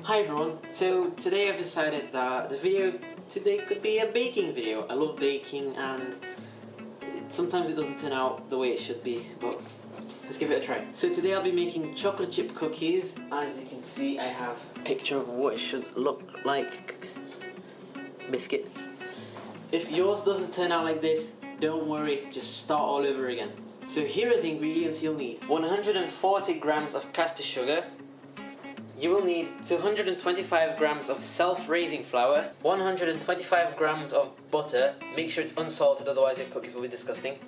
Hi everyone, so today I've decided that the video today could be a baking video. I love baking and sometimes it doesn't turn out the way it should be, but let's give it a try. So today I'll be making chocolate chip cookies. As you can see, I have a picture of what it should look like. Biscuit. If yours doesn't turn out like this, don't worry, just start all over again. So here are the ingredients you'll need. 140 grams of caster sugar. You will need 225 grams of self-raising flour, 125 grams of butter, make sure it's unsalted otherwise your cookies will be disgusting,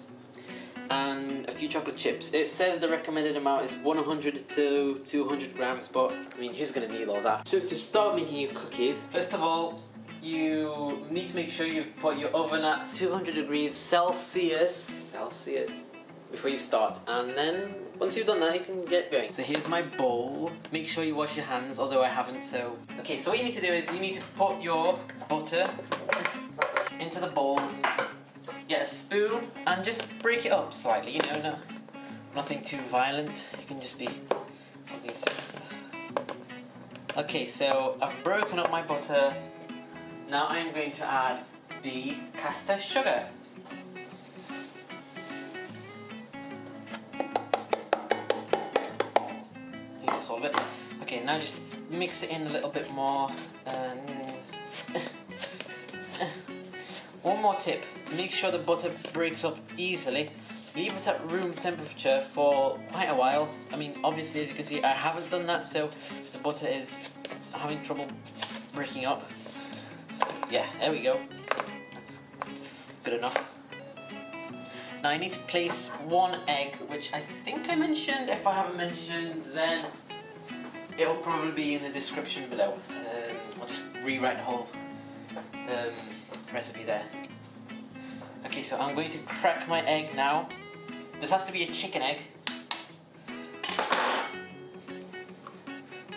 and a few chocolate chips. It says the recommended amount is 100 to 200 grams, but I mean, who's going to need all that? So to start making your cookies, first of all, you need to make sure you've put your oven at 200 degrees Celsius before you start, and then once you've done that you can get going. So here's my bowl. Make sure you wash your hands, although I haven't, so... Okay, so what you need to do is you need to put your butter into the bowl, get a spoon and just break it up slightly, you know, nothing too violent, it can just be something simple. Okay, so I've broken up my butter. Now I'm going to add the caster sugar. All of it. Okay, now just mix it in a little bit more. One more tip, to make sure the butter breaks up easily, leave it at room temperature for quite a while. I mean, obviously, as you can see, I haven't done that, so the butter is having trouble breaking up. So yeah, there we go. That's good enough. Now I need to place one egg, which I think I mentioned. If I haven't mentioned, then it'll probably be in the description below. I'll just rewrite the whole recipe there. Okay, so I'm going to crack my egg now. This has to be a chicken egg.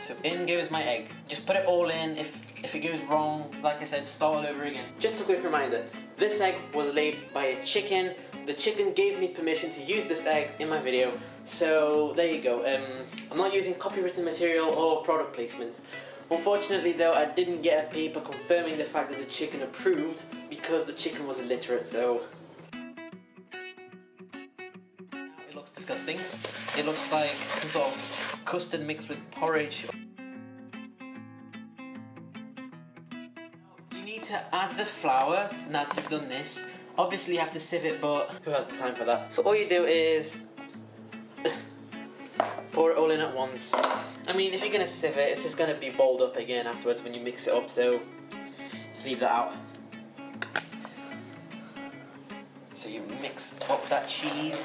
So in goes my egg. Just put it all in. If it goes wrong, like I said, start all over again. Just a quick reminder, this egg was laid by a chicken. The chicken gave me permission to use this egg in my video, so there you go. I'm not using copywritten material or product placement. Unfortunately though, I didn't get a paper confirming the fact that the chicken approved because the chicken was illiterate, so... It looks disgusting. It looks like some sort of custard mixed with porridge. You need to add the flour now that you've done this. Obviously you have to sieve it, but who has the time for that? So all you do is pour it all in at once. I mean, if you're going to sieve it, it's just going to be balled up again afterwards when you mix it up, so just leave that out. So you mix up that cheese.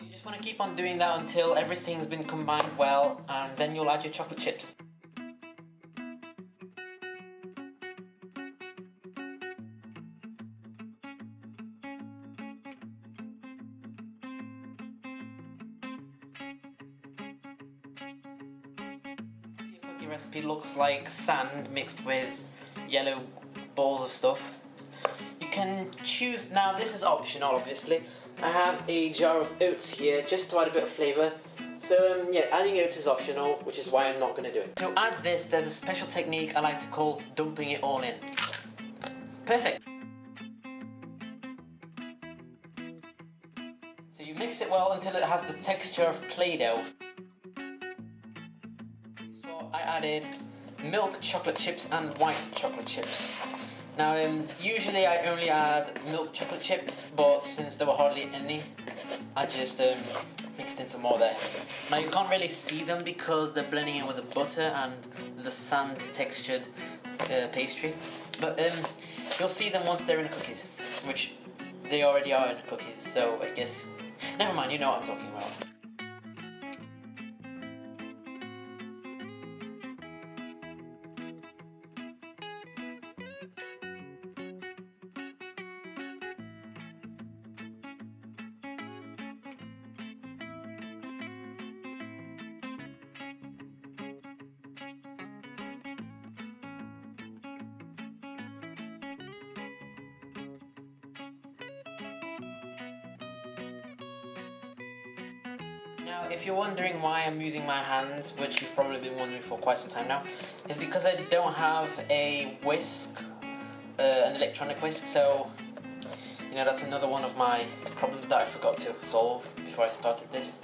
You just want to keep on doing that until everything's been combined well, and then you'll add your chocolate chips. Your cookie recipe looks like sand mixed with yellow balls of stuff. You can choose, now this is optional obviously. I have a jar of oats here just to add a bit of flavour. So yeah, adding oats is optional, which is why I'm not going to do it. To add this, there's a special technique I like to call dumping it all in. Perfect. So you mix it well until it has the texture of Play-Doh. So I added milk chocolate chips and white chocolate chips. Now, usually I only add milk chocolate chips, but since there were hardly any, I just mixed in some more there. Now you can't really see them because they're blending in with the butter and the sand textured pastry, but you'll see them once they're in the cookies, which they already are in the cookies, so I guess, never mind, you know what I'm talking about. Now, if you're wondering why I'm using my hands, which you've probably been wondering for quite some time now, is because I don't have a whisk, an electronic whisk, so you know, that's another one of my problems that I forgot to solve before I started this.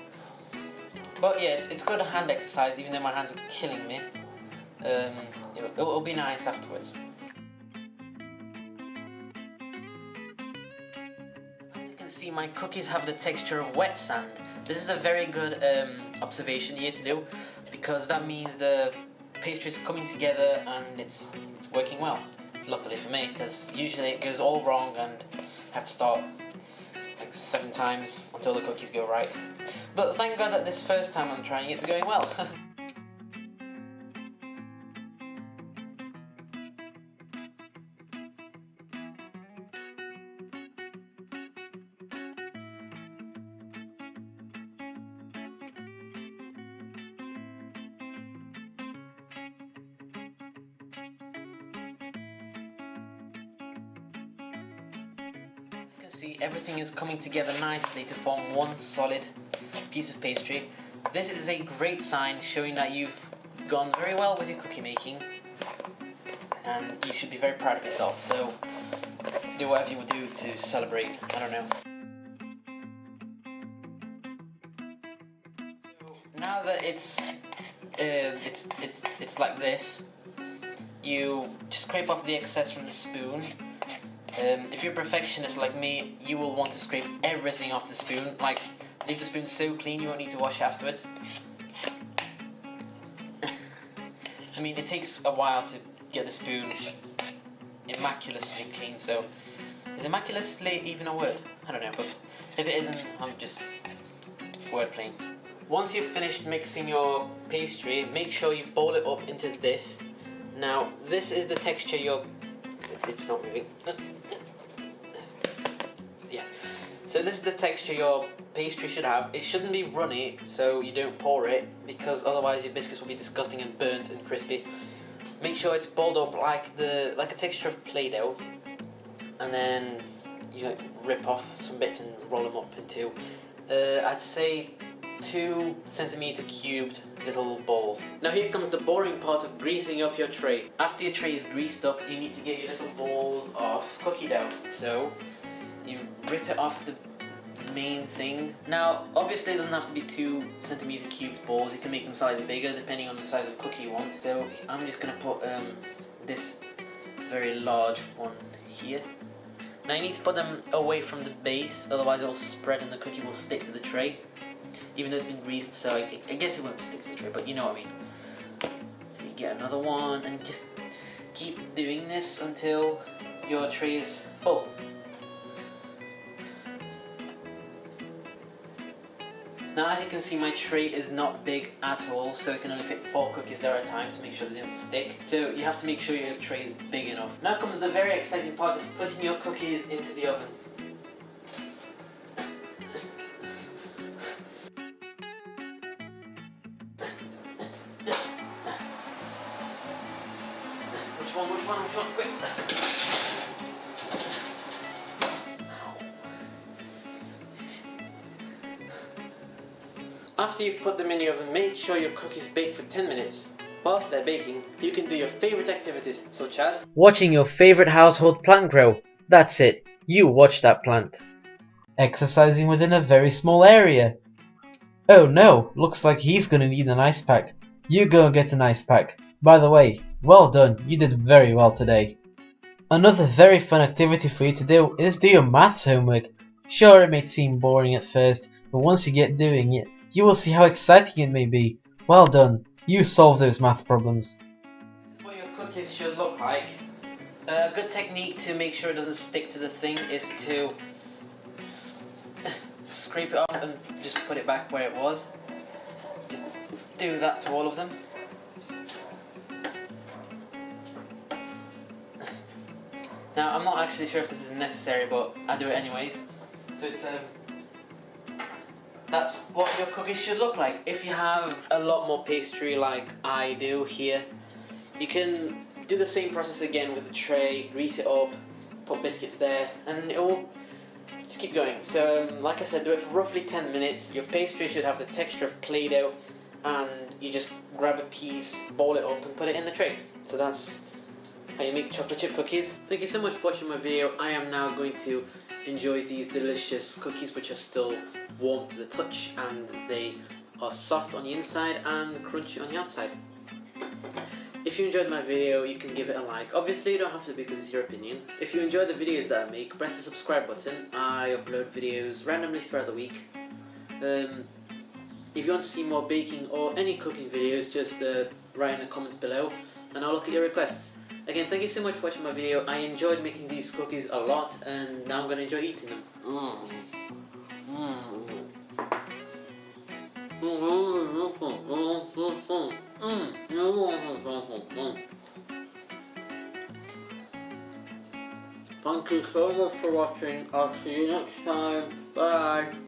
But yeah, it's good hand exercise, even though my hands are killing me. It'll be nice afterwards. As you can see, my cookies have the texture of wet sand. This is a very good observation here to do, because that means the pastry is coming together and it's working well. Luckily for me, because usually it goes all wrong and I have to start like 7 times until the cookies go right. But thank God that this first time I'm trying it's going well. See, everything is coming together nicely to form one solid piece of pastry. This is a great sign showing that you've gone very well with your cookie making, and you should be very proud of yourself, so do whatever you would do to celebrate. I don't know. So now that it's like this, you just scrape off the excess from the spoon. If you're a perfectionist like me, you will want to scrape everything off the spoon. Like, leave the spoon so clean you won't need to wash afterwards. I mean, it takes a while to get the spoon immaculacy clean, so is immaculacy even a word? I don't know, but if it isn't, I'm just wordplaying. Once you've finished mixing your pastry, make sure you bowl it up into this. Now, this is the texture it's not moving. Yeah. So this is the texture your pastry should have. It shouldn't be runny, so you don't pour it, because otherwise your biscuits will be disgusting and burnt and crispy. Make sure it's bowled up like a texture of Play-Doh, and then you rip off some bits and roll them up into I'd say 2 centimeter cubed little balls. Now here comes the boring part of greasing up your tray. After your tray is greased up, you need to get your little balls of cookie dough. So you rip it off the main thing. Now obviously it doesn't have to be 2 centimeter cubed balls, you can make them slightly bigger depending on the size of cookie you want. So I'm just going to put this very large one here. Now you need to put them away from the base, otherwise it will spread and the cookie will stick to the tray. Even though it's been greased, so I guess it won't stick to the tray, but you know what I mean. So you get another one and just keep doing this until your tray is full. Now as you can see, my tray is not big at all, so it can only fit 4 cookies there at a time to make sure they don't stick. So you have to make sure your tray is big enough. Now comes the very exciting part of putting your cookies into the oven. Which one, quick! After you've put them in the oven, make sure your cookies bake for 10 minutes. Whilst they're baking, you can do your favourite activities, such as watching your favourite household plant grow. That's it, you watch that plant. Exercising within a very small area. Oh no, looks like he's gonna need an ice pack. You go and get an ice pack. By the way, well done, you did very well today. Another very fun activity for you to do is do your maths homework. Sure, it may seem boring at first, but once you get doing it, you will see how exciting it may be. Well done, you solved those math problems. This is what your cookies should look like. A good technique to make sure it doesn't stick to the thing is to scrape it off and just put it back where it was. Just do that to all of them. Now, I'm not actually sure if this is necessary, but I do it anyways. So that's what your cookies should look like. If you have a lot more pastry like I do here, you can do the same process again with the tray, grease it up, put biscuits there, and it will just keep going. So like I said, do it for roughly 10 minutes. Your pastry should have the texture of Play-Doh, and you just grab a piece, ball it up and put it in the tray. So that's how you make chocolate chip cookies. Thank you so much for watching my video. I am now going to enjoy these delicious cookies, which are still warm to the touch, and they are soft on the inside and crunchy on the outside. If you enjoyed my video, you can give it a like. Obviously you don't have to because it's your opinion. If you enjoy the videos that I make, press the subscribe button. I upload videos randomly throughout the week. If you want to see more baking or any cooking videos, just write in the comments below and I'll look at your requests. Again, thank you so much for watching my video. I enjoyed making these cookies a lot, and now I'm going to enjoy eating them. Thank you so much for watching. I'll see you next time. Bye.